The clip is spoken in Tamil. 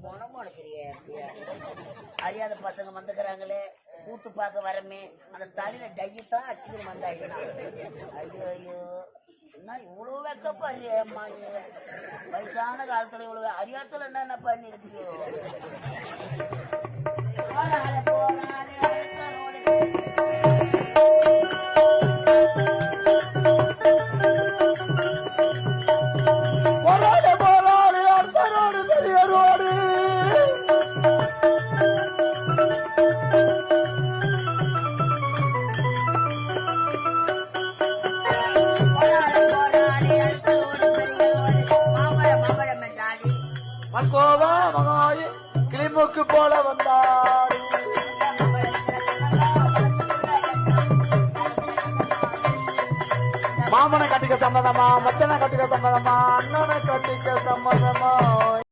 போனோம் உனக்கிறியே அறியாத பசங்க வந்துக்கிறாங்களே கூத்து பார்க்க வரமே அந்த தலையில டையத்தான் அடிச்சுக்கிட்டு வந்தாங்க. ஐயோ ஐயோ என்ன இவ்வளவு வெக்கப்பாரு அம்மா, வயசான காலத்துல இவ்வளவு அறியாத்துல என்ன பண்ணிருக்கியோ. கோவா மகாயி கிளிமுக்கு போல வந்தார். மாமனை கட்டிக்க சம்மதமா, மச்சனை கட்டிக்க சம்மதமா, அண்ணனை கட்டிக்க சம்மதமா.